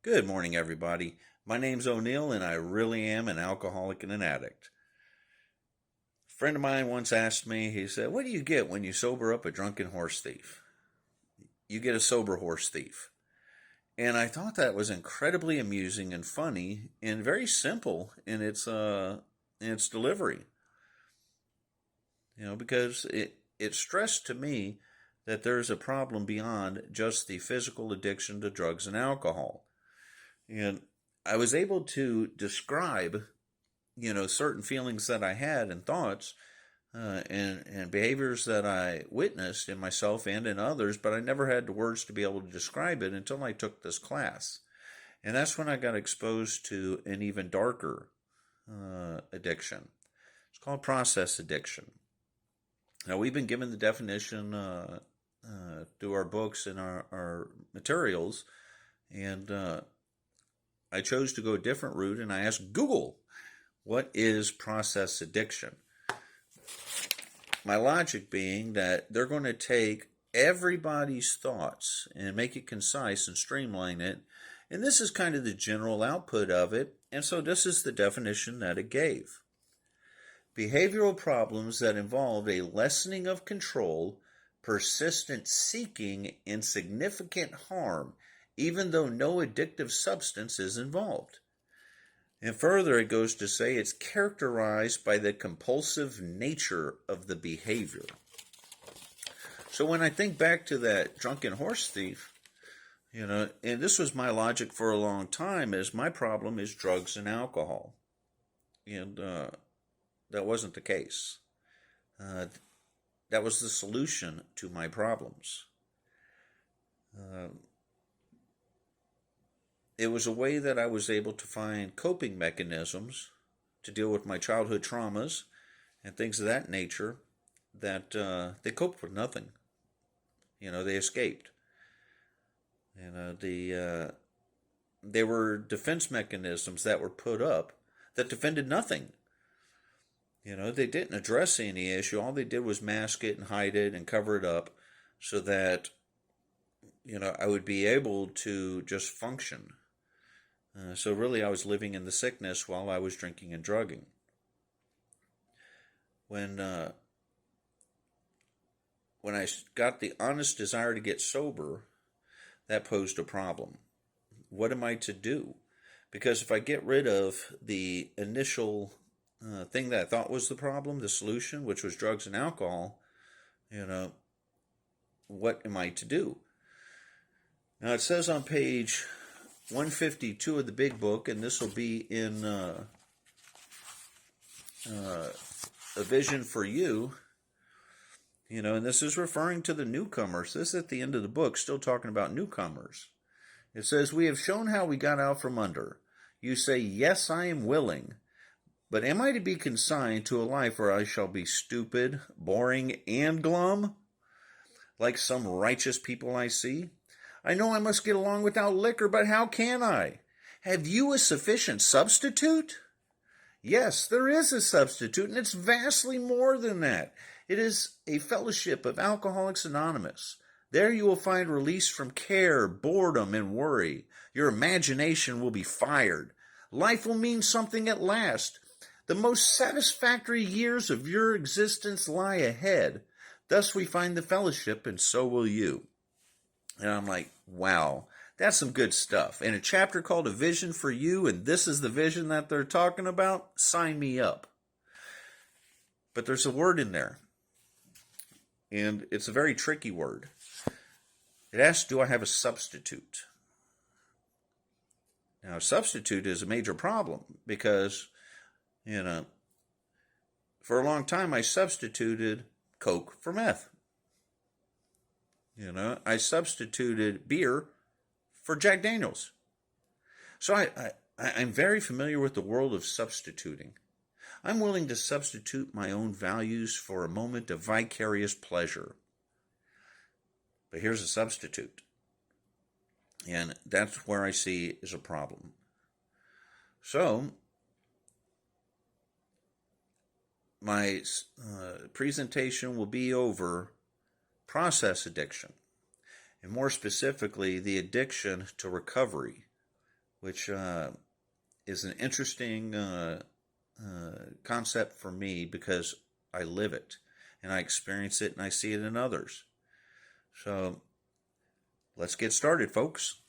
Good morning, everybody. My name's O'Neill, and I really am an alcoholic and an addict. A friend of mine once asked me, he said, "What do you get when you sober up a drunken horse thief?" You get a sober horse thief. And I thought that was incredibly amusing and funny and very simple in its delivery. Because it stressed to me that there's a problem beyond just the physical addiction to drugs and alcohol. And I was able to describe, certain feelings that I had and thoughts and behaviors that I witnessed in myself and in others, but I never had the words to be able to describe it until I took this class. And that's when I got exposed to an even darker addiction. It's called process addiction. Now, we've been given the definition through our books and our materials, and I chose to go a different route, and I asked Google, what is process addiction? My logic being that they're going to take everybody's thoughts and make it concise and streamline it. And this is kind of the general output of it. And so this is the definition that it gave. Behavioral problems that involve a lessening of control, persistent seeking, and significant harm, even though no addictive substance is involved. And further, it goes to say it's characterized by the compulsive nature of the behavior. So when I think back to that drunken horse thief, and this was my logic for a long time, is my problem is drugs and alcohol. And that wasn't the case. That was the solution to my problems. It was a way that I was able to find coping mechanisms to deal with my childhood traumas and things of that nature that they coped with nothing. They escaped. They were defense mechanisms that were put up that defended nothing. They didn't address any issue. All they did was mask it and hide it and cover it up so that, I would be able to just function. So really, I was living in the sickness while I was drinking and drugging. When I got the honest desire to get sober, that posed a problem. What am I to do? Because if I get rid of the initial thing that I thought was the problem, the solution, which was drugs and alcohol, what am I to do? Now it says on page 152 of the big book, and this will be in A Vision for You, and this is referring to the newcomers. This is at the end of the book, still talking about newcomers. It says, "We have shown how we got out from under. You say, 'Yes, I am willing.' But am I to be consigned to a life where I shall be stupid, boring, and glum, like some righteous people I see? I know I must get along without liquor, but how can I? Have you a sufficient substitute?" Yes, there is a substitute, and it's vastly more than that. It is a fellowship of Alcoholics Anonymous. There you will find release from care, boredom, and worry. Your imagination will be fired. Life will mean something at last. The most satisfactory years of your existence lie ahead. Thus we find the fellowship, and so will you. And I'm like, wow, that's some good stuff. In a chapter called A Vision for You, and this is the vision that they're talking about, sign me up. But there's a word in there, and it's a very tricky word. It asks, do I have a substitute? Now, a substitute is a major problem because, for a long time I substituted Coke for meth. I substituted beer for Jack Daniels. So I'm very familiar with the world of substituting. I'm willing to substitute my own values for a moment of vicarious pleasure. But here's a substitute. And that's where I see is a problem. So, my presentation will be over process addiction, and more specifically, the addiction to recovery which is an interesting concept for me because I live it and I experience it and I see it in others. So let's get started, folks.